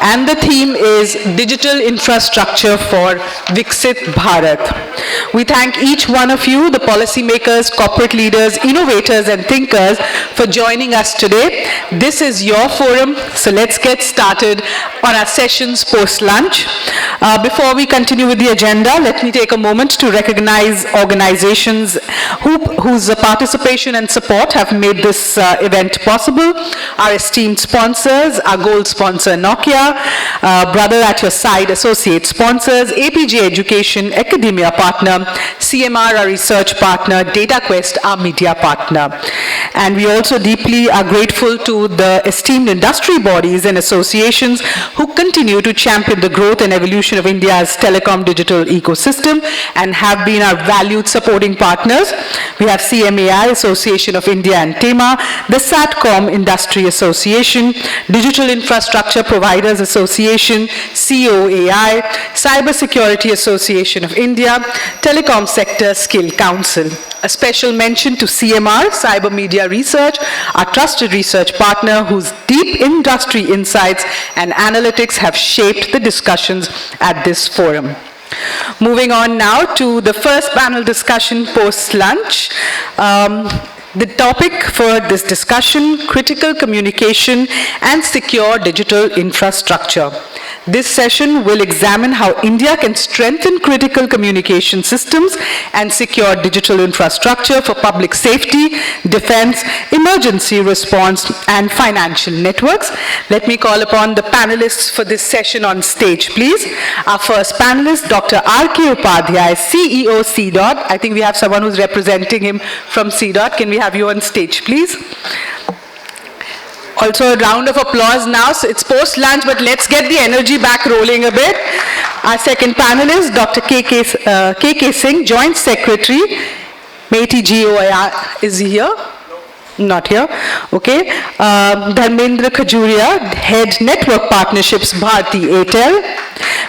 and the theme is Digital Infrastructure for Viksit Bharat. We thank each one of you, the policymakers, corporate leaders, innovators, and thinkers for joining us today. This is your forum, so let's get started on our sessions post-lunch. Before we continue with the agenda, let me take a moment to recognize organizations whose participation and support have made this event possible. Our esteemed sponsors, our gold sponsor Nokia, Brother at Your Side associate sponsors, APJ Education, academia partner, CMR our research partner, DataQuest our media partner. And we also deeply are grateful to the esteemed industry bodies and associations who continue to champion the growth and evolution of India's telecom digital ecosystem and have been our valued supporting partners. We have CMAI, Association of India and TEMA, the SATCOM Industry Association, Digital Infrastructure Providers Association, COAI, Cybersecurity Association of India, Telecom Sector Skill Council. A special mention to CMR, Cyber Media Research, our trusted research partner whose deep industry insights and analytics have shaped the discussions at this forum. Moving on now to the first panel discussion post-lunch. The topic for this discussion, critical communication and secure digital infrastructure. This session will examine how India can strengthen critical communication systems and secure digital infrastructure for public safety, defense, emergency response, and financial networks. Let me call upon the panelists for this session on stage, please. Our first panelist, Dr. R.K. Upadhyay, CEO, CDOT. I think we have someone who's representing him from CDOT. Can we have you on stage, please? Also a round of applause now. So it's post-lunch, but let's get the energy back rolling a bit. Our second panelist, Dr. K.K. Singh, Joint Secretary, MeitY GOI, is he here? Not here. Okay. Dharmender Khajuria, Head Network Partnerships, Bharti, Airtel.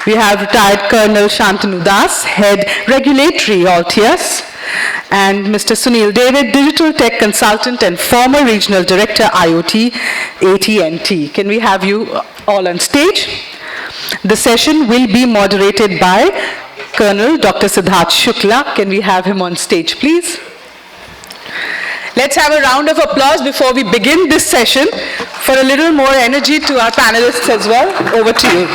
We have retired Colonel Santanu Das, Head Regulatory, Altius. And Mr. Sunil David, Digital Tech Consultant and former Regional Director, IoT, AT&T. Can we have you all on stage? The session will be moderated by Colonel Dr. Sidharth Shukla. Can we have him on stage, please? Let's have a round of applause before we begin this session for a little more energy to our panelists as well. Over to you.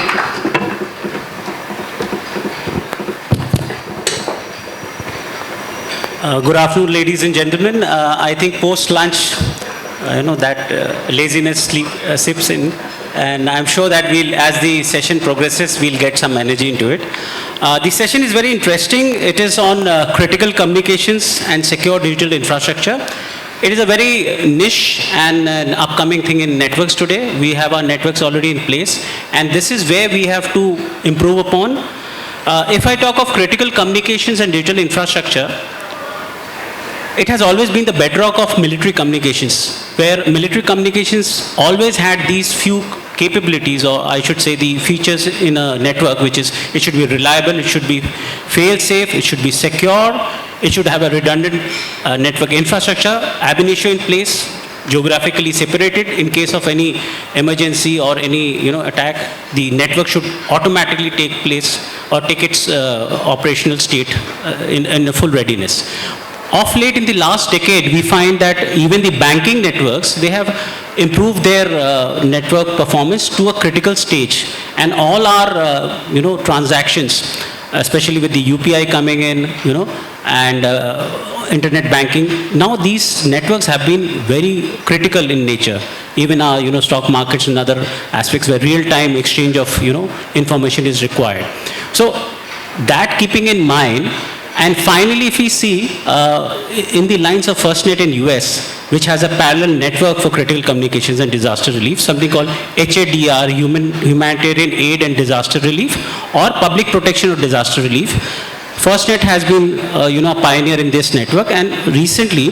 Good afternoon, ladies and gentlemen. I think post-lunch, laziness sips in, and I'm sure that as the session progresses, we'll get some energy into it. The session is very interesting. It is on critical communications and secure digital infrastructure. It is a very niche and an upcoming thing in networks today. We have our networks already in place, and this is where we have to improve upon. If I talk of critical communications and digital infrastructure, it has always been the bedrock of military communications, where military communications always had these few capabilities, or I should say the features in a network, which is it should be reliable, it should be fail-safe, it should be secure, it should have a redundant network infrastructure, ab initio in place, geographically separated. In case of any emergency or any attack, the network should automatically take place or take its operational state in full readiness. Of late, in the last decade, we find that even the banking networks, they have improved their network performance to a critical stage, and all our transactions, especially with the UPI coming in, and internet banking, now these networks have been very critical in nature. Even our stock markets and other aspects where real-time exchange of information is required. So that keeping in mind. And finally, if we see in the lines of FirstNet in US, which has a parallel network for critical communications and disaster relief, something called HADR, Humanitarian Aid and Disaster Relief, or Public Protection or Disaster Relief. FirstNet has been a pioneer in this network, and recently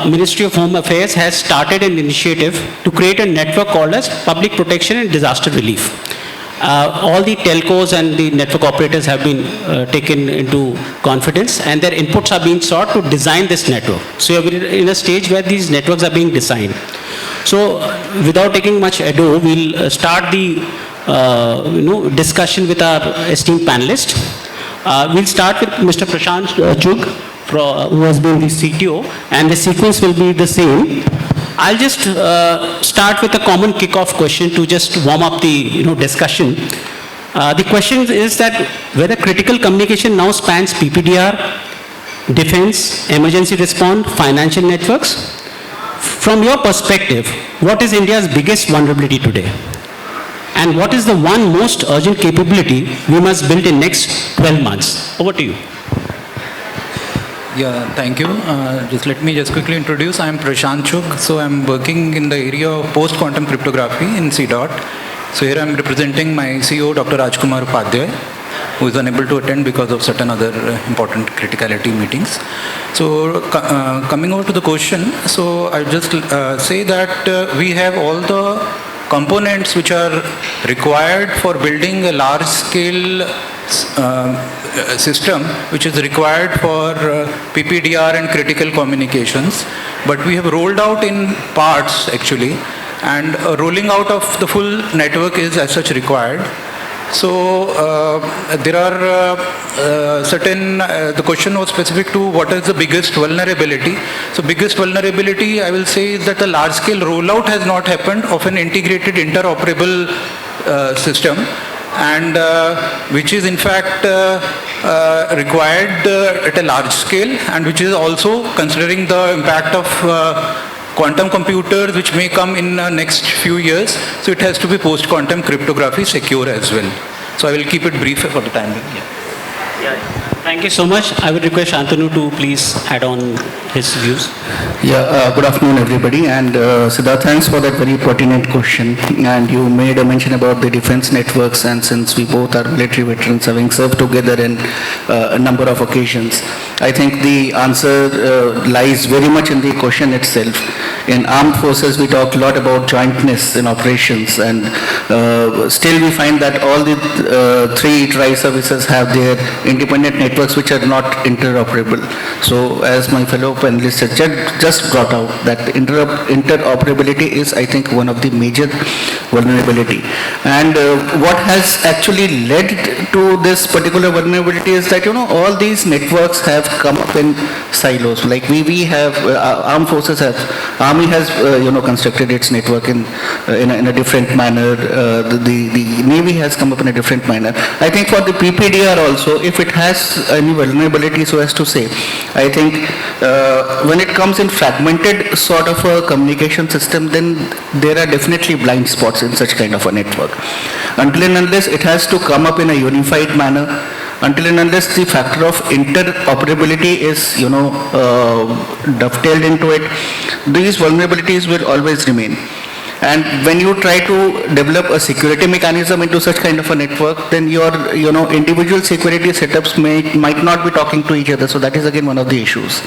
Ministry of Home Affairs has started an initiative to create a network called as Public Protection and Disaster Relief. All the telcos and the network operators have been taken into confidence, and their inputs are being sought to design this network. So we are in a stage where these networks are being designed. So without taking much ado, we'll start the discussion with our esteemed panelists. We'll start with Mr. Prashant Chugh, who has been the CTO, and the sequence will be the same. I'll just start with a common kickoff question to just warm up the discussion. The question is that whether critical communication now spans PPDR, defense, emergency response, financial networks. From your perspective, what is India's biggest vulnerability today? And what is the one most urgent capability we must build in next 12 months? Over to you. Yeah, thank you. Let me quickly introduce. I am Prashant Chugh. So I'm working in the area of post-quantum cryptography in Sidharth. So here I'm representing my CEO, Dr. Rajkumar Upadhyay, who is unable to attend because of certain other important criticality meetings. So coming over to the question, so I'll just say that we have all the components which are required for building a large-scale system which is required for PPDR and critical communications, but we have rolled out in parts actually, and rolling out of the full network is as such required. So there are certain, the question was specific to what is the biggest vulnerability. So biggest vulnerability I will say is that the large scale rollout has not happened of an integrated interoperable system, and which is in fact required at a large scale, and which is also considering the impact of quantum computers which may come in next few years. So it has to be post-quantum cryptography secure as well. So I will keep it brief for the time being. Yeah. Thank you so much. I would request Santanu to please add on his views. Yeah, good afternoon everybody, and Sidharth, thanks for that very pertinent question. And you made a mention about the defense networks, and since we both are military veterans having served together in a number of occasions, I think the answer lies very much in the question itself. In armed forces we talk a lot about jointness in operations, and still we find that all the three tri-services have their independent networks which are not interoperable. So as my fellow panelists have just brought out, that interoperability is, I think, one of the major vulnerability. And what has actually led to this particular vulnerability is that, all these networks have come up in silos. Like we have, armed forces have, Army has, constructed its network in a different manner. The Navy has come up in a different manner. I think for the PPDR also, if it has any vulnerability, so as to say, I think when it comes in fragmented sort of a communication system, then there are definitely blind spots in such kind of a network. Until and unless it has to come up in a unified manner, until and unless the factor of interoperability is, dovetailed into it, these vulnerabilities will always remain. And when you try to develop a security mechanism into such kind of a network, then your, individual security setups might not be talking to each other. So that is again one of the issues.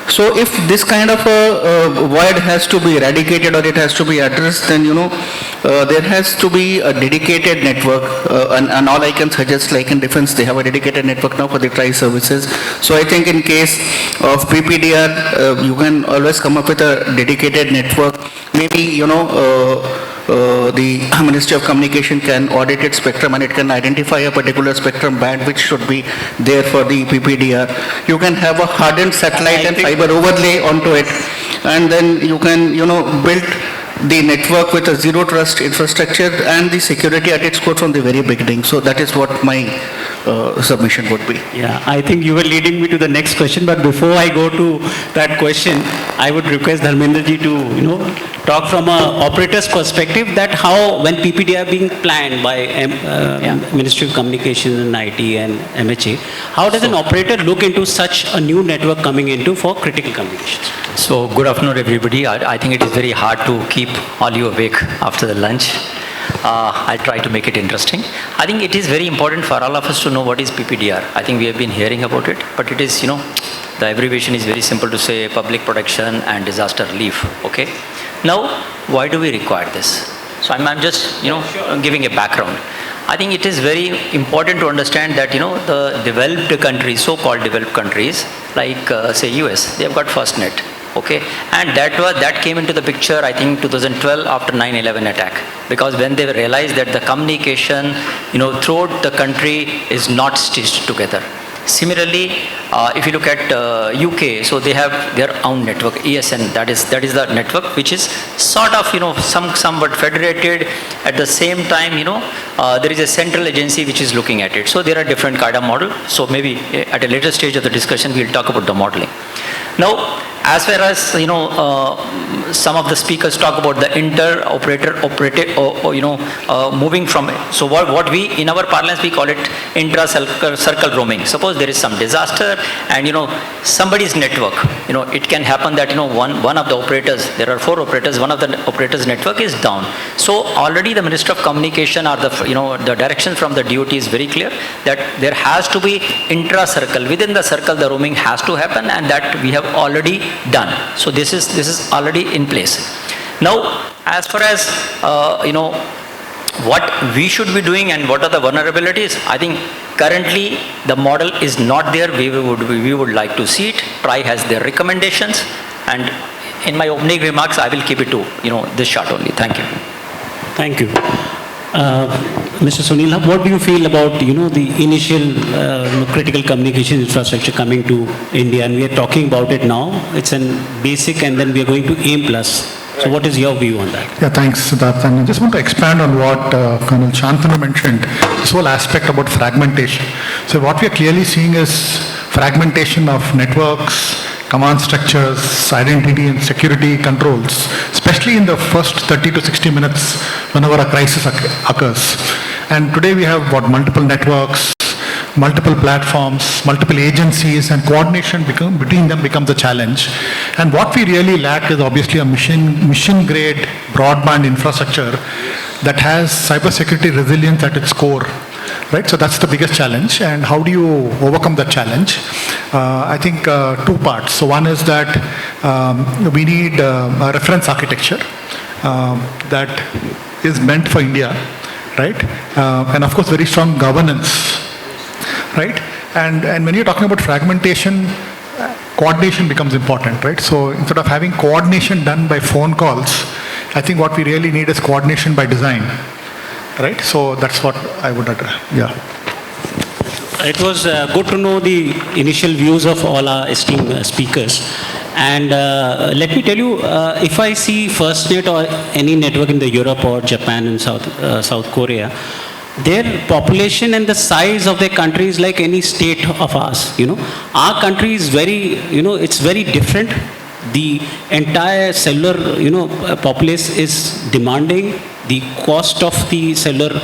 So if this kind of a void has to be eradicated or it has to be addressed, then there has to be a dedicated network, and all I can suggest, like in defense, they have a dedicated network now for the tri-services. So I think in case of PPDR, you can always come up with a dedicated network. Maybe the Ministry of Communication can audit its spectrum, and it can identify a particular spectrum band which should be there for the PPDR. You can have a hardened satellite and fiber overlay onto it, and then you can build the network with a zero trust infrastructure and the security at its core from the very beginning. So that is what my submission would be. Yeah, I think you were leading me to the next question, but before I go to that question, I would request Dharmender ji to talk from an operator's perspective, that how, when PPDR being planned by Ministry of Communications and IT and MHA, how does an operator look into such a new network coming into for critical communications? So good afternoon everybody. I think it is very hard to keep all you awake after the lunch. I'll try to make it interesting. I think it is very important for all of us to know what is PPDR. I think we have been hearing about it, but it is, the abbreviation is very simple to say: public protection and disaster relief. Okay. Now, why do we require this? So I'm just, giving a background. I think it is very important to understand that, the developed countries, so-called developed countries, like say US, they have got FirstNet. Okay, and that came into the picture, I think, 2012 after 9/11 attack, because when they realized that the communication, throughout the country is not stitched together. Similarly, if you look at UK, so they have their own network, ASN. That is the network which is sort of somewhat federated. At the same time, there is a central agency which is looking at it. So there are different kind of model. So maybe at a later stage of the discussion, we'll talk about the modeling. Now, as far as some of the speakers talk about the inter-operator moving from. So what we in our parlance we call it intra-circle roaming. Suppose there is some disaster and somebody's network. It can happen that one of the operators. There are 4 operators. One of the operators' network is down. So already the Minister of Communication or the direction from the DOT is very clear that there has to be intra-circle. Within the circle, the roaming has to happen, and that we have already done. So this is already in place. Now, as far as what we should be doing and what are the vulnerabilities, I think currently the model is not there. We would like to see it. TRI has their recommendations, and in my opening remarks, I will keep it to this short only. Thank you. Thank you. Mr. Sunil, what do you feel about the initial critical communication infrastructure coming to India, and we are talking about it now. It's a basic, and then we are going to AIM plus. So what is your view on that? Yeah, thanks, Sidharth. And I just want to expand on what Colonel Santanu mentioned, this whole aspect about fragmentation. So what we are clearly seeing is fragmentation of networks, command structures, identity and security controls, especially in the first 30 to 60 minutes whenever a crisis occurs. And today we have multiple networks, multiple platforms, multiple agencies, and coordination between them becomes a challenge. And what we really lack is obviously a mission-grade broadband infrastructure that has cybersecurity resilience at its core. Right, so that's the biggest challenge. And how do you overcome that challenge? I think 2 parts. So one is that we need a reference architecture that is meant for India, right? And of course, very strong governance, right? And when you're talking about fragmentation, coordination becomes important, right? So instead of having coordination done by phone calls, I think what we really need is coordination by design. Right, so that's what I would address. Yeah. It was good to know the initial views of all our esteemed speakers. And let me tell you, if I see FirstNet or any network in the Europe or Japan and South Korea, their population and the size of their country is like any state of ours. Our country is very, it's very different. The entire cellular, populace is demanding. The cost of the cellular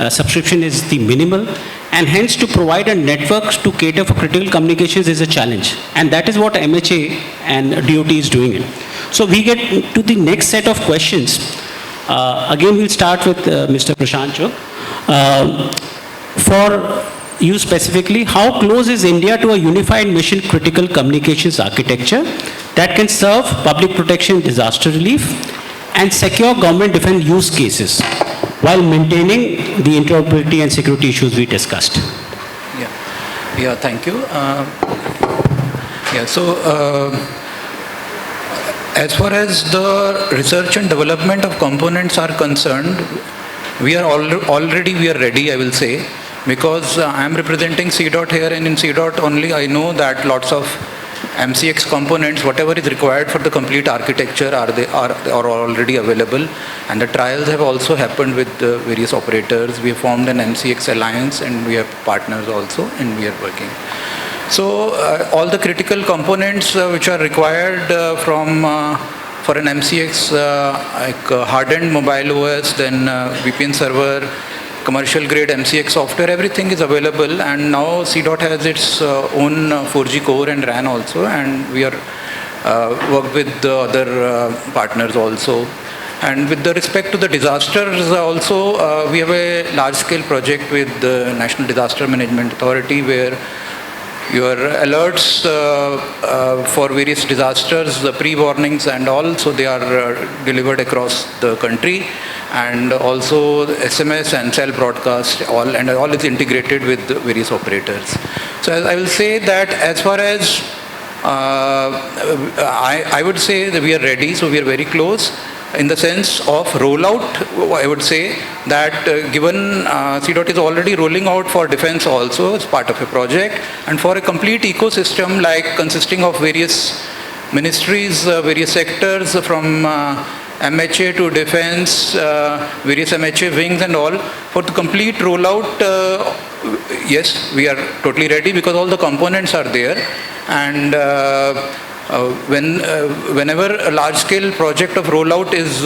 subscription is the minimal, and hence to provide a network to cater for critical communications is a challenge, and that is what MHA and DOT is doing it. So we get to the next set of questions. Again, we'll start with Mr. Prashant Chugh. For you specifically, how close is India to a unified mission critical communications architecture that can serve public protection, disaster relief, and secure government defense use cases while maintaining the interoperability and security issues we discussed? Yeah, thank you. As far as the research and development of components are concerned, we are already ready, I will say, because I am representing CDOT here, and in CDOT only I know that lots of MCX components, whatever is required for the complete architecture are already available, and the trials have also happened with the various operators. We have formed an MCX alliance, and we have partners also, and we are working. So all the critical components which are required for an MCX, like hardened mobile OS, then VPN server, commercial grade MCX software, everything is available, and now CDOT has its own 4G core and RAN also, and we are worked with the other partners also. And with the respect to the disasters also, we have a large scale project with the National Disaster Management Authority, where your alerts for various disasters, the pre-warnings and all, so they are delivered across the country, and also SMS and cell broadcast, all is integrated with the various operators. So I will say that as far as I would say that we are ready, so we are very close. In the sense of rollout, I would say that given C. is already rolling out for defense also as part of a project, and for a complete ecosystem like consisting of various ministries, various sectors from MHA to defense, various MHA wings and all, for the complete rollout, yes, we are totally ready because all the components are there. And whenever a large-scale project of rollout is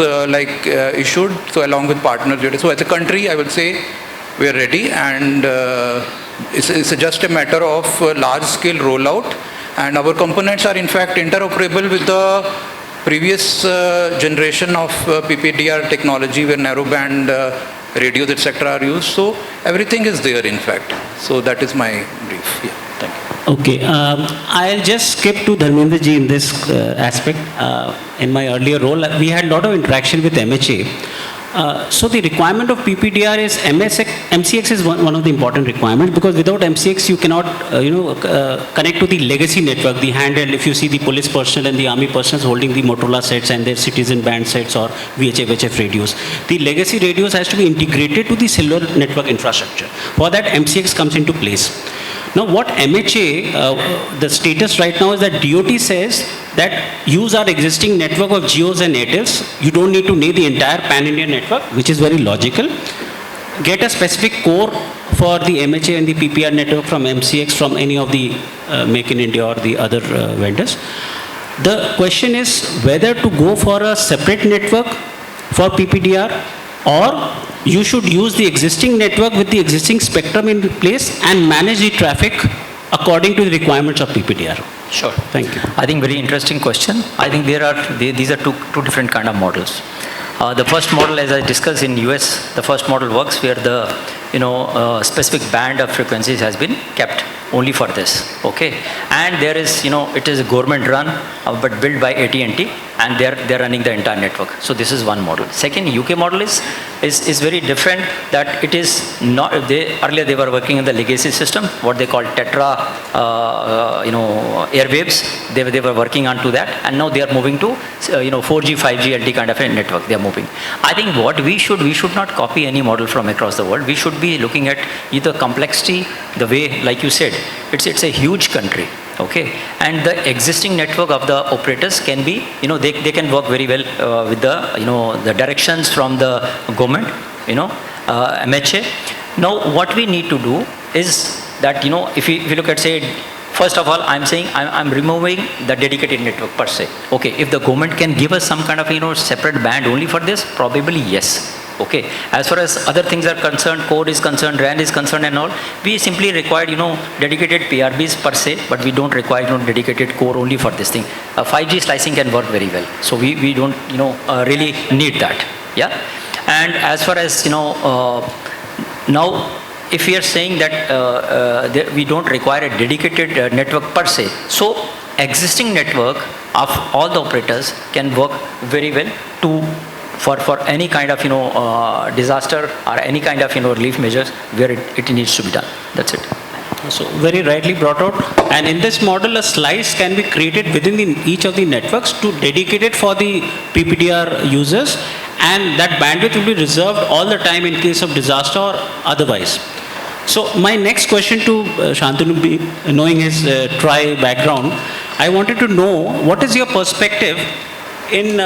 issued, so along with partners, so as a country, I would say we are ready, and it's just a matter of large-scale rollout, and our components are in fact interoperable with the previous generation of PPDR technology, where narrowband radios, etc. are used. So everything is there, in fact. So that is my brief. Yeah. Thank you. Okay, I'll just skip to Dharmender ji in this aspect. In my earlier role, we had a lot of interaction with MHA. So the requirement of PPDR is MCX is one of the important requirements, because without MCX you cannot connect to the legacy network, the handheld. If you see the police personnel and the army personnel holding the Motorola sets and their citizen band sets or VHF radios, the legacy radios has to be integrated to the cellular network infrastructure. For that, MCX comes into place. Now what MHA, the status right now is that DOT says that use our existing network of Geos and Airtels. You don't need to need the entire pan-India network, which is very logical. Get a specific core for the MHA and the PPR network from MCX, from any of the Make in India or the other vendors. The question is whether to go for a separate network for PPDR, or you should use the existing network with the existing spectrum in place and manage the traffic according to the requirements of PPDR. Sure. Thank you. I think very interesting question. I think these are two different kind of models. The first model, as I discussed in US, the first model works where the specific band of frequencies has been kept only for this. Okay, and there is it is a government run, but built by AT&T, and they're running the entire network. So this is one model. Second, UK model is very different. That it is not earlier they were working in the legacy system, what they call Tetra airwaves. They were working onto that, and now they are moving to 4G, 5G, LTE kind of a network. They are moving. I think what we should not copy any model from across the world. We should be looking at either complexity, the way, like you said, it's a huge country. Okay, and the existing network of the operators can be, they can work very well with the the directions from the government, MHA. Now what we need to do is that if you look at, say, first of all, I'm saying I'm removing the dedicated network per se. Okay, if the government can give us some kind of separate band only for this, probably yes. Okay, as far as other things are concerned, core is concerned, RAN is concerned and all, we simply require dedicated PRBs per se, but we don't require dedicated core only for this thing. 5G slicing can work very well, so we don't really need that. Yeah, and as far as now, if we are saying that we don't require a dedicated network per se, so existing network of all the operators can work very well for any kind of disaster or any kind of relief measures where it needs to be done. That's it. So very rightly brought out. And in this model, a slice can be created within each of the networks to dedicate it for the PPDR users, and that bandwidth will be reserved all the time in case of disaster or otherwise. So my next question to Santanu, knowing his TRI background, I wanted to know what is your perspective in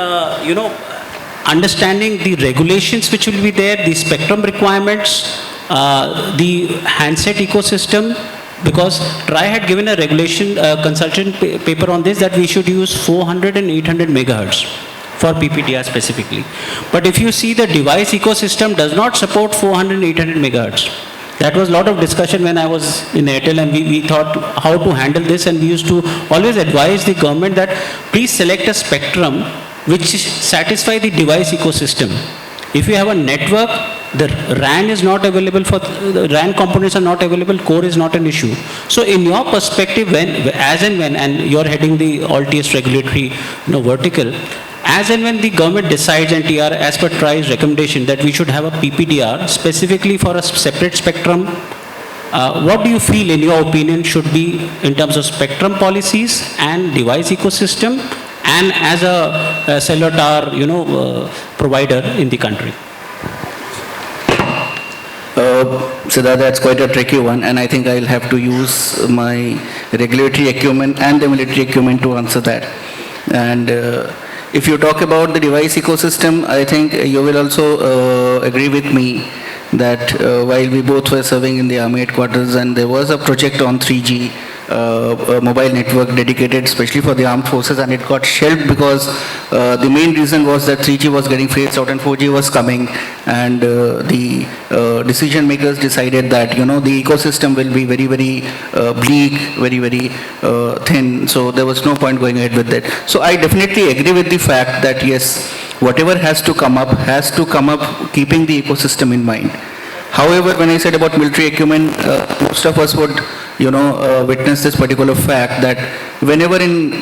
understanding the regulations which will be there, the spectrum requirements, the handset ecosystem, because TRI had given a regulation consultant paper on this, that we should use 400 and 800 megahertz for PPDR specifically. But if you see, the device ecosystem does not support 400 and 800 megahertz. That was a lot of discussion when I was in Airtel, and we thought how to handle this, and we used to always advise the government that please select a spectrum which satisfy the device ecosystem. If you have a network, the RAN is not available, the RAN components are not available, core is not an issue. So in your perspective, as and when you're heading the Altius regulatory vertical, as and when the government decides, and TR as per TRI's recommendation, that we should have a PPDR specifically for a separate spectrum What do you feel, in your opinion, should be in terms of spectrum policies and device ecosystem, and as a cellular tower, provider in the country? Sidharth, that's quite a tricky one, and I think I'll have to use my regulatory acumen and the military acumen to answer that. And if you talk about the device ecosystem, I think you will also agree with me that while we both were serving in the Army headquarters, and there was a project on 3G mobile network dedicated especially for the armed forces, and it got shelved because the main reason was that 3G was getting phased out and 4G was coming, and the decision makers decided that the ecosystem will be very, very bleak, very, very thin, so there was no point going ahead with that. So I definitely agree with the fact that yes, whatever has to come up keeping the ecosystem in mind. However, when I said about military acumen, most of us would, witness this particular fact that whenever in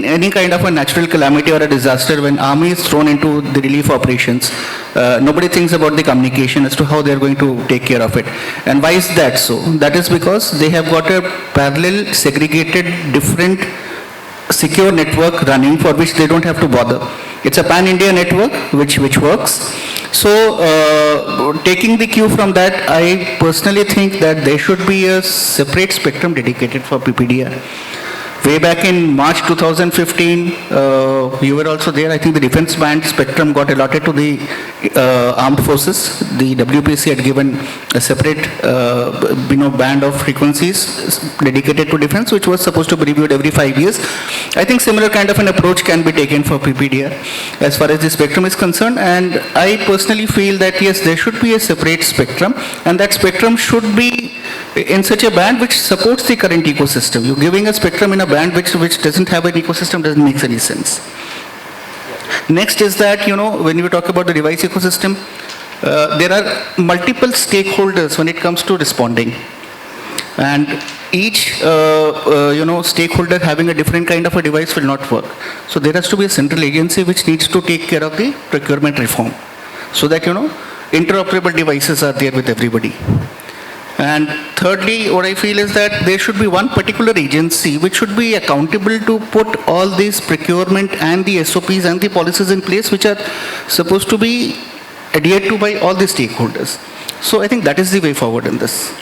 any kind of a natural calamity or a disaster, when army is thrown into the relief operations, nobody thinks about the communication as to how they are going to take care of it. And why is that so? That is because they have got a parallel, segregated, different secure network running for which they don't have to bother. It's a pan-India network which works. So taking the cue from that, I personally think that there should be a separate spectrum dedicated for PPDR. Way back in March 2015, you were also there. I think the defense band spectrum got allotted to the armed forces. The WPC had given a separate, band of frequencies dedicated to defense, which was supposed to be reviewed every 5 years. I think similar kind of an approach can be taken for PPDR as far as the spectrum is concerned. And I personally feel that yes, there should be a separate spectrum, and that spectrum should be in such a band which supports the current ecosystem. You're giving a spectrum in a band which doesn't have an ecosystem doesn't make any sense. Next is that, when you talk about the device ecosystem, there are multiple stakeholders when it comes to responding. And each, stakeholder having a different kind of a device will not work. So there has to be a central agency which needs to take care of the procurement reform, so that, interoperable devices are there with everybody. And thirdly, what I feel is that there should be one particular agency which should be accountable to put all these procurement and the SOPs and the policies in place which are supposed to be adhered to by all the stakeholders. So I think that is the way forward in this.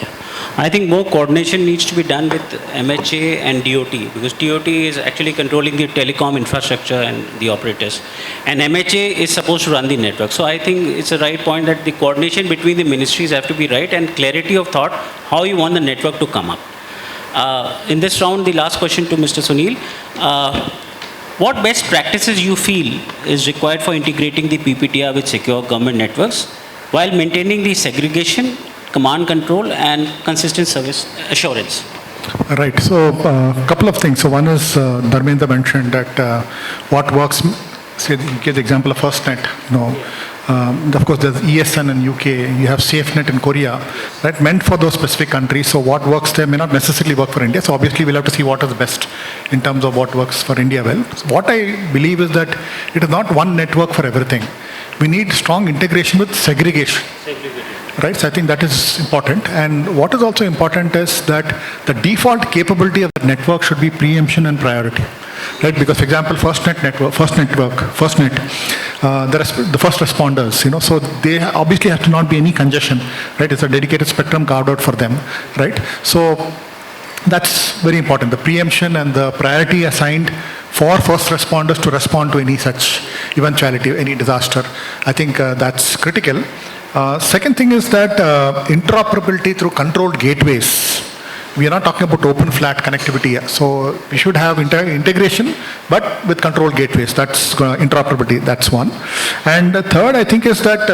I think more coordination needs to be done with MHA and DOT, because DOT is actually controlling the telecom infrastructure and the operators, and MHA is supposed to run the network. So I think it's a right point that the coordination between the ministries have to be right, and clarity of thought how you want the network to come up. In this round, the last question to Mr. Sunil. What best practices you feel is required for integrating the PPDR with secure government networks while maintaining the segregation, command control, and consistent service assurance? Right. So a couple of things. So one is Dharmender mentioned that what works. Say, give the example of FirstNet. Of course, there's ESN in UK. You have SafeNet in Korea, right? Meant for those specific countries. So what works there may not necessarily work for India. So obviously, we'll have to see what is best in terms of what works for India well. So what I believe is that it is not one network for everything. We need strong integration with segregation. Right, so I think that is important. And what is also important is that the default capability of the network should be preemption and priority. Right, because for example, FirstNet, the first responders, so they obviously have to not be any congestion. Right, it's a dedicated spectrum carved out for them. Right, so that's very important. The preemption and the priority assigned for first responders to respond to any such eventuality, any disaster. I think that's critical. Second thing is that interoperability through controlled gateways. We are not talking about open flat connectivity. So we should have integration, but with controlled gateways. That's interoperability. That's one. And the third, I think, is that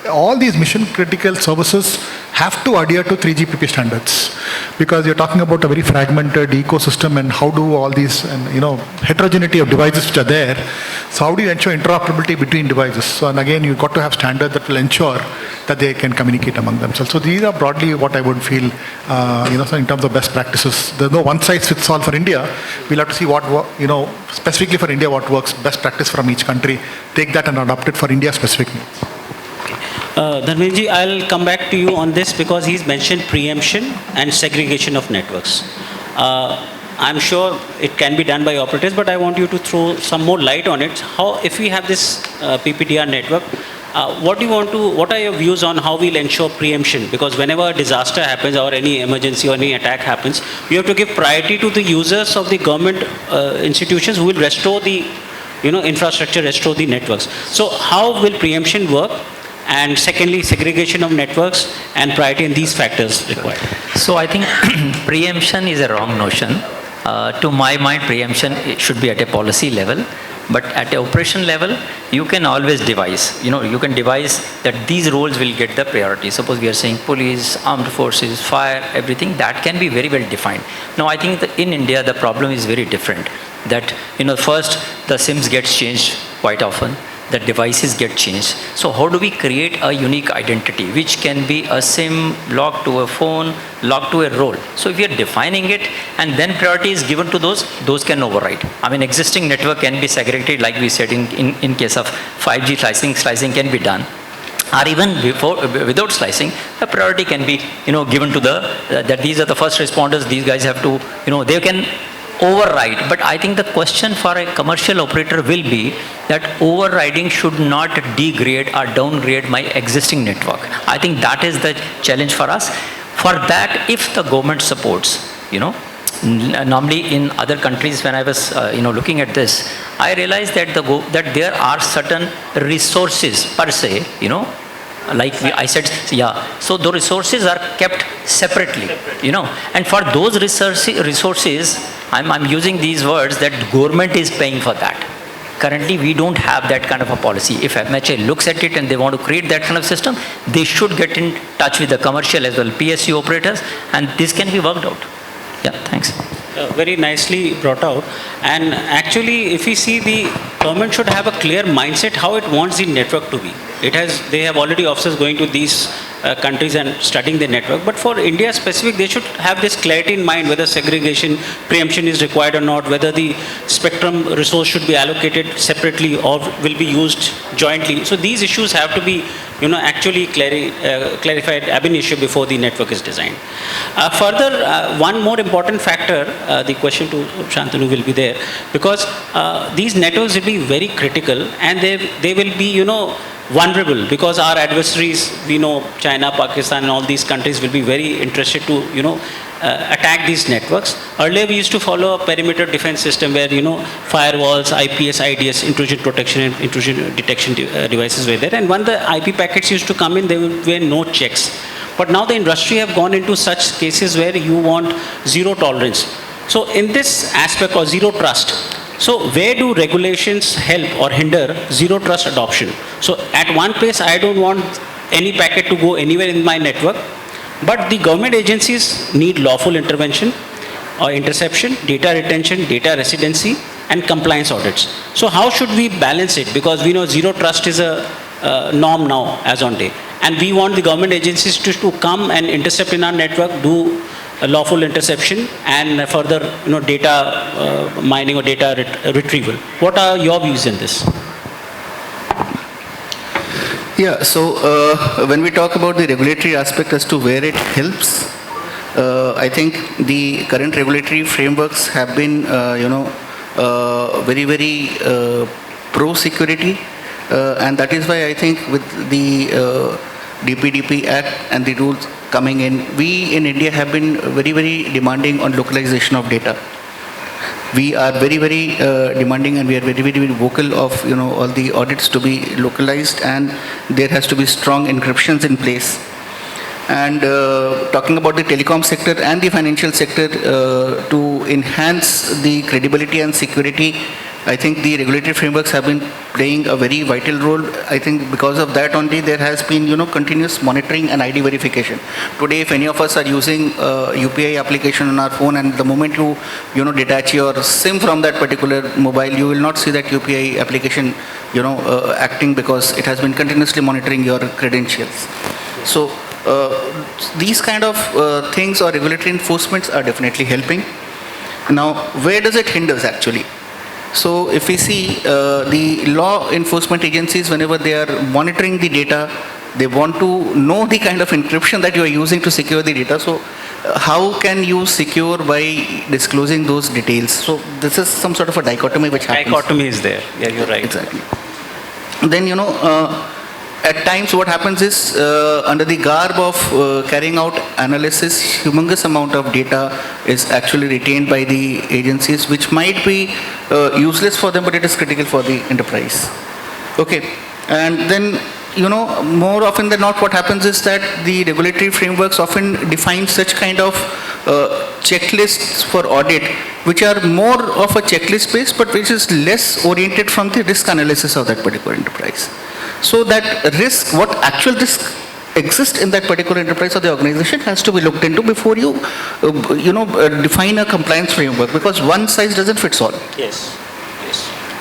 all these mission critical services have to adhere to 3GPP standards, because you're talking about a very fragmented ecosystem, and how do all these heterogeneity of devices which are there. So how do you ensure interoperability between devices? So, and again, you've got to have standards that will ensure that they can communicate among themselves. So these are broadly what I would feel, so in terms of best practices. There's no one size fits all for India. We'll have to see what specifically for India, what works, best practice from each country. Take that and adopt it for India specific needs. Dharmender, I'll come back to you on this because he's mentioned preemption and segregation of networks. I'm sure it can be done by operators, but I want you to throw some more light on it. How, if we have this PPDR network, what are your views on how we'll ensure preemption? Because whenever a disaster happens or any emergency or any attack happens, you have to give priority to the users of the government institutions who will restore the infrastructure, restore the networks. So how will preemption work? And secondly, segregation of networks and priority in these factors required. So I think preemption is a wrong notion. To my mind, preemption should be at a policy level, but at a operation level, you can always devise. You can devise that these roles will get the priority. Suppose we are saying police, armed forces, fire, everything, that can be very well defined. Now, I think that in India, the problem is very different. That, first, the SIMs gets changed quite often. The devices get changed. So how do we create a unique identity, which can be a SIM locked to a phone, locked to a role? So if we are defining it and then priority is given to those can override. I mean, existing network can be segregated, like we said in case of 5G slicing can be done. Or even without slicing, the priority can be, given to that these are the first responders, these guys have to, they can override. But I think the question for a commercial operator will be that overriding should not degrade or downgrade my existing network. I think that is the challenge for us. For that, if the government supports, normally in other countries when I was looking at this, I realized that that there are certain resources per se, like I said, so the resources are kept separately, and for those resources, I'm using these words that government is paying for that. Currently, we don't have that kind of a policy. If MHA looks at it and they want to create that kind of system, they should get in touch with the commercial as well, PSU operators, and this can be worked out. Yeah, thanks. Very nicely brought out. And actually, if we see, the government should have a clear mindset how it wants the network to be. They have already officers going to these countries and studying the network. But for India specific, they should have this clarity in mind whether segregation, preemption is required or not, whether the spectrum resource should be allocated separately or will be used jointly. So these issues have to be, actually clarified ab initio before the network is designed. Further, one more important factor, the question to Santanu will be there, because these networks will be very critical and they will be, vulnerable, because our adversaries, we know China, Pakistan and all these countries will be very interested to, attack these networks. Earlier we used to follow a perimeter defense system where, firewalls, IPS, IDS, intrusion protection and intrusion detection devices were there. And when the IP packets used to come in, there were no checks. But now the industry have gone into such cases where you want zero tolerance. So in this aspect of zero trust, so where do regulations help or hinder zero trust adoption? So at one place, I don't want any packet to go anywhere in my network, but the government agencies need lawful intervention or interception, data retention, data residency, and compliance audits. So how should we balance it? Because we know zero trust is a norm now as on day. And we want the government agencies to come and intercept in our network, do a lawful interception and further data mining or data retrieval. What are your views in this? Yeah, so when we talk about the regulatory aspect as to where it helps, I think the current regulatory frameworks have been, very, very pro-security, and that is why I think with the DPDP Act and the rules coming in, we in India have been very, very demanding on localization of data. We are very, very demanding, and we are very, very vocal of all the audits to be localized, and there has to be strong encryptions in place. And talking about the telecom sector and the financial sector, to enhance the credibility and security, I think the regulatory frameworks have been playing a very vital role. I think because of that only there has been continuous monitoring and ID verification. Today, if any of us are using UPI application on our phone, and the moment you detach your SIM from that particular mobile, you will not see that UPI application acting, because it has been continuously monitoring your credentials. So these kind of things or regulatory enforcements are definitely helping. Now, where does it hinders actually? So if we see the law enforcement agencies, whenever they are monitoring the data, they want to know the kind of encryption that you are using to secure the data. So how can you secure by disclosing those details? So this is some sort of a dichotomy which happens. Dichotomy is there. Yeah, you're right. Exactly. Then, at times what happens is, under the garb of carrying out analysis, humongous amount of data is actually retained by the agencies, which might be useless for them, but it is critical for the enterprise. Okay. And then, more often than not, what happens is that the regulatory frameworks often define such kind of checklists for audit, which are more of a checklist based, but which is less oriented from the risk analysis of that particular enterprise. So that risk, what actual risk exists in that particular enterprise or the organization, has to be looked into before you, define a compliance framework, because one size doesn't fit all. Yes.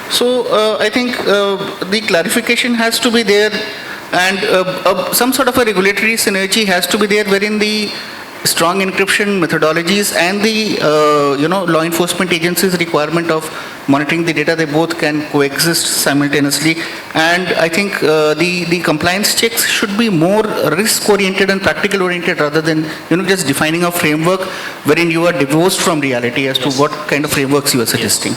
So I think the clarification has to be there, and some sort of a regulatory synergy has to be there, wherein the strong encryption methodologies and the law enforcement agencies' requirement of monitoring the data, they both can coexist simultaneously. And I think the compliance checks should be more risk oriented and practical oriented, rather than just defining a framework wherein you are divorced from reality as to what kind of frameworks you are suggesting.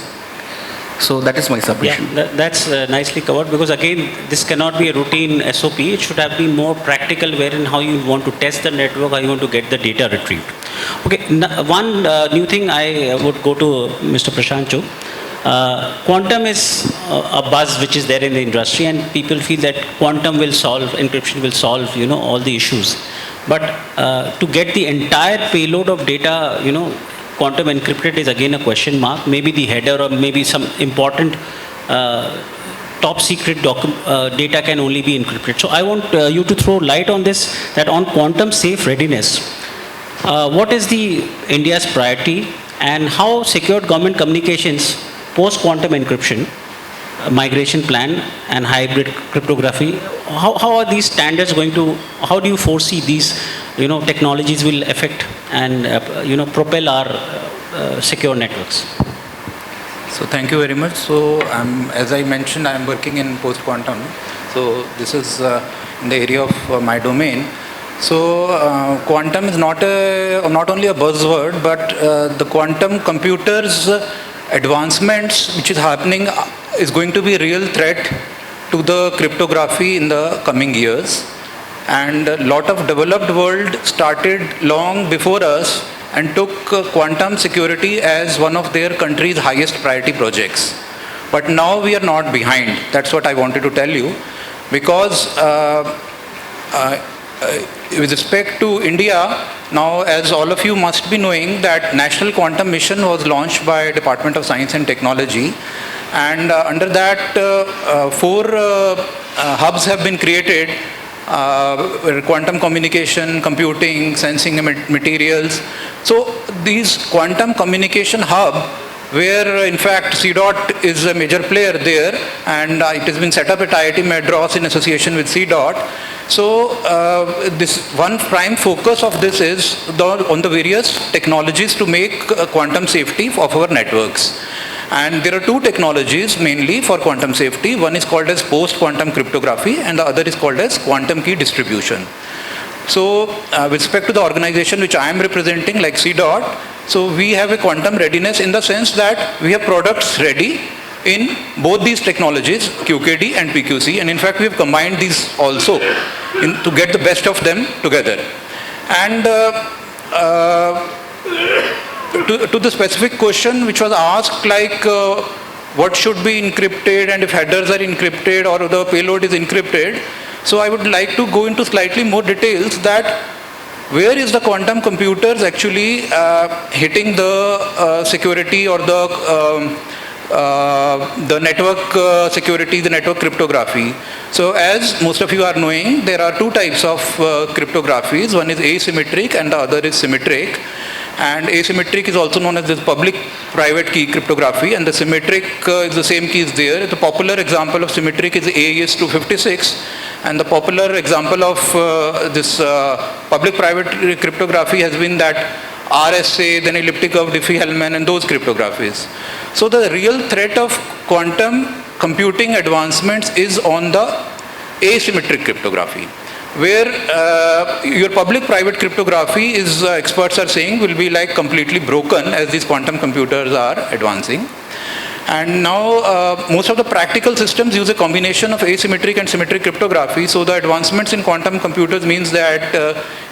So that is my submission. Yeah, that's nicely covered, because again, this cannot be a routine SOP. It should have been more practical, wherein how you want to test the network, how you want to get the data retrieved. Okay, one new thing I would go to Mr. Prashant Chugh. Quantum is a buzz which is there in the industry, and people feel that quantum will solve, encryption will solve, all the issues. But to get the entire payload of data, quantum encrypted is again a question mark. Maybe the header or maybe some important top secret data can only be encrypted. So I want you to throw light on this, that on quantum safe readiness, what is the India's priority, and how secured government communications post quantum encryption, migration plan and hybrid cryptography, how are these standards going to, how do you foresee these technologies will affect and propel our secure networks? So thank you very much. So as I mentioned, I am working in post-quantum. So this is in the area of my domain. So quantum is not only a buzzword, but the quantum computers advancements which is happening is going to be a real threat to the cryptography in the coming years. And a lot of developed world started long before us and took quantum security as one of their country's highest priority projects. But now we are not behind. That's what I wanted to tell you. Because with respect to India, now as all of you must be knowing that National Quantum Mission was launched by Department of Science and Technology. And under that, 4 hubs have been created. Quantum communication, computing, sensing materials. So these quantum communication hub, where in fact CDOT is a major player there, and it has been set up at IIT Madras in association with CDOT. So this one prime focus of this is on the various technologies to make quantum safety of our networks. And there are 2 technologies mainly for quantum safety. One is called as post-quantum cryptography, and the other is called as quantum key distribution. So with respect to the organization which I am representing, like CDOT, so we have a quantum readiness in the sense that we have products ready in both these technologies, QKD and PQC, and in fact we have combined these also to get the best of them together. And to the specific question which was asked, like what should be encrypted and if headers are encrypted or the payload is encrypted, so I would like to go into slightly more details that where is the quantum computers actually hitting the security or the network security, the network cryptography. So as most of you are knowing, there are 2 types of cryptographies. One is asymmetric and the other is symmetric. And asymmetric is also known as the public-private key cryptography, and the symmetric is the same keys there. The popular example of symmetric is AES-256, and the popular example of this public-private cryptography has been that RSA, then elliptic curve Diffie-Hellman, and those cryptographies. So the real threat of quantum computing advancements is on the asymmetric cryptography. where your public-private cryptography is, experts are saying, will be like completely broken as these quantum computers are advancing. And now most of the practical systems use a combination of asymmetric and symmetric cryptography. So the advancements in quantum computers means that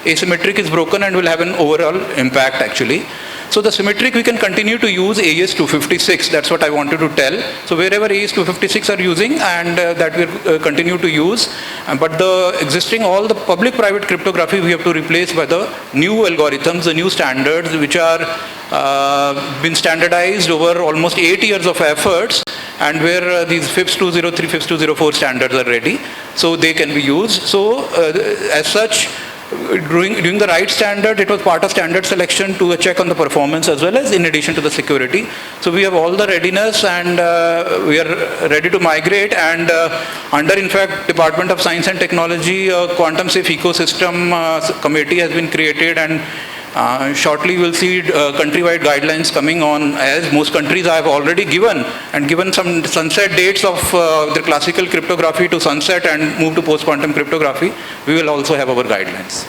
asymmetric is broken and will have an overall impact actually. So the symmetric we can continue to use AES-256, that's what I wanted to tell. So wherever AES-256 are using, and that we'll continue to use. But the existing, all the public-private cryptography we have to replace by the new algorithms, the new standards which are been standardized over almost 8 years of efforts, and where these FIPS 203, FIPS 204 standards are ready. So they can be used. So as such, doing the right standard, it was part of standard selection to check on the performance as well as in addition to the security. So we have all the readiness and we are ready to migrate, and under in fact Department of Science and Technology, Quantum Safe Ecosystem Committee has been created, and shortly we'll see countrywide guidelines coming on, as most countries have already given some sunset dates of their classical cryptography to sunset and move to post-quantum cryptography. We will also have our guidelines.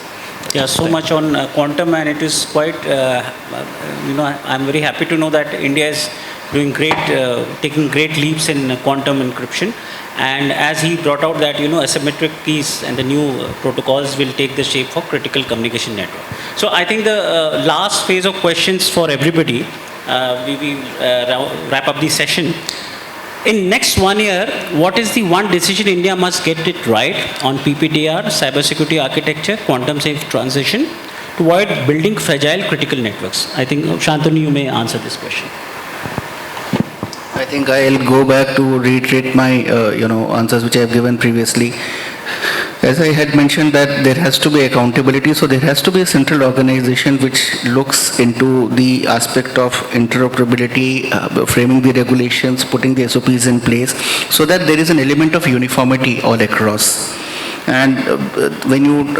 Yeah, so much on quantum, and it is quite, I'm very happy to know that India is doing great, taking great leaps in quantum encryption. And as he brought out that, asymmetric keys and the new protocols will take the shape for critical communication network. So I think the last phase of questions for everybody, we will wrap up the session. In next 1 year, what is the one decision India must get it right on PPDR, cybersecurity architecture, quantum safe transition to avoid building fragile critical networks? I think, Santanu, you may answer this question. I think I'll go back to reiterate my, answers which I have given previously. As I had mentioned that there has to be accountability, so there has to be a central organization which looks into the aspect of interoperability, framing the regulations, putting the SOPs in place, so that there is an element of uniformity all across. And when you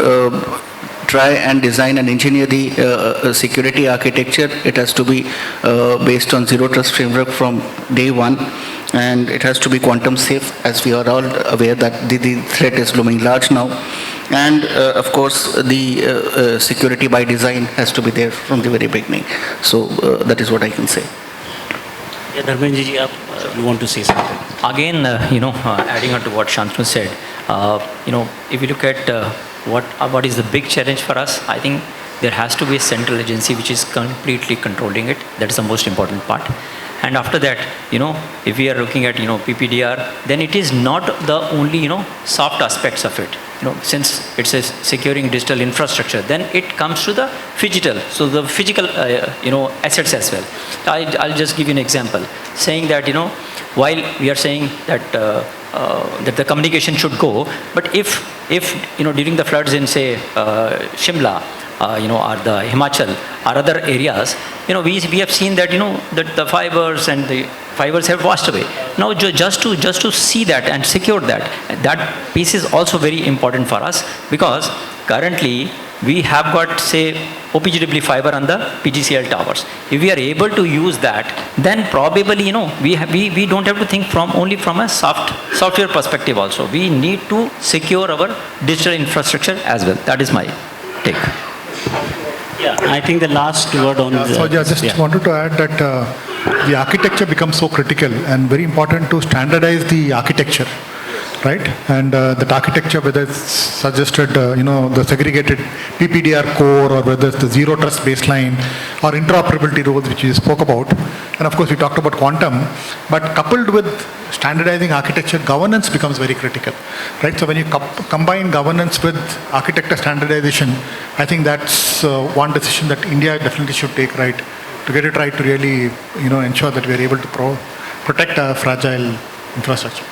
try and design and engineer the security architecture, it has to be based on zero trust framework from day one, and it has to be quantum safe, as we are all aware that the threat is looming large now. And of course the security by design has to be there from the very beginning. So that is what I can say. Yeah, Dharmender ji, you want to say something? Again, adding on to what Shantanu said, if you look at what is the big challenge for us, I think there has to be a central agency which is completely controlling it. That is the most important part. And after that, if we are looking at, PPDR, then it is not the only, soft aspects of it. Since it's a securing digital infrastructure, then it comes to the phygital, so the physical, assets as well. I'll just give you an example, saying that, while we are saying that that the communication should go, but if during the floods in, say, Shimla, or the Himachal or other areas, we have seen that, that the fibers and the fibers have washed away. Now, just to see that and secure that piece is also very important for us, because currently we have got, say, OPGW fiber on the PGCL towers. If we are able to use that, then probably, we don't have to think only from a software perspective also. We need to secure our digital infrastructure as well. That is my take. Yeah, I think the last word on So I just wanted to add that the architecture becomes so critical and very important to standardize the architecture, right? And that architecture, whether it's suggested, the segregated PPDR core, or whether it's the zero trust baseline or interoperability rules which we spoke about. And of course we talked about quantum, but coupled with standardizing architecture, governance becomes very critical, right? So when you combine governance with architecture standardization, I think that's one decision that India definitely should take, right? To get it right, to really, ensure that we are able to protect our fragile infrastructure.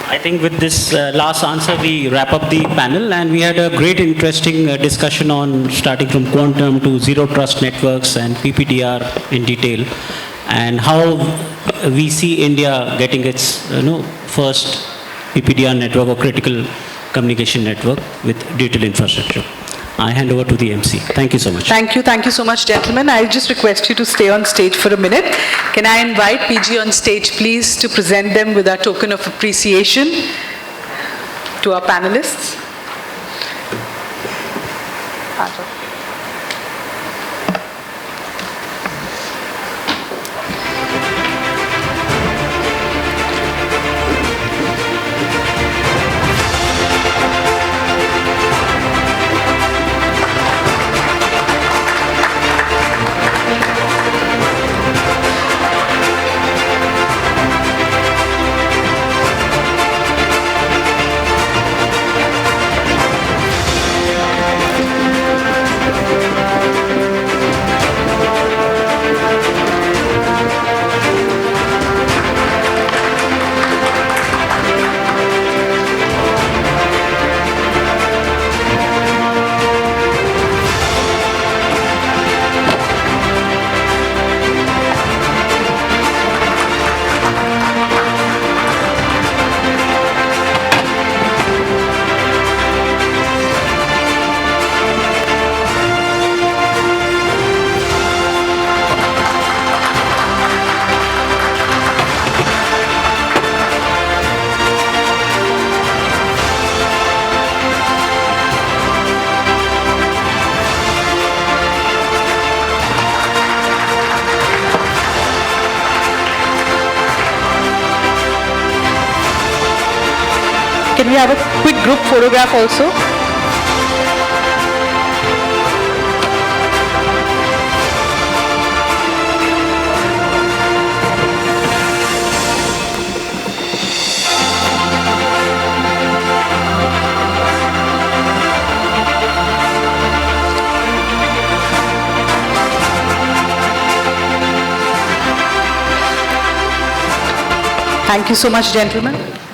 I think with this last answer, we wrap up the panel, and we had a great interesting discussion on starting from quantum to zero trust networks and PPDR in detail, and how we see India getting its first PPDR network or critical communication network with digital infrastructure. I hand over to the MC. Thank you so much. Thank you so much, gentlemen. I'll just request you to stay on stage for a minute. Can I invite PG on stage, please, to present them with our token of appreciation to our panelists? Can we have a quick group photograph also? Thank you so much, gentlemen.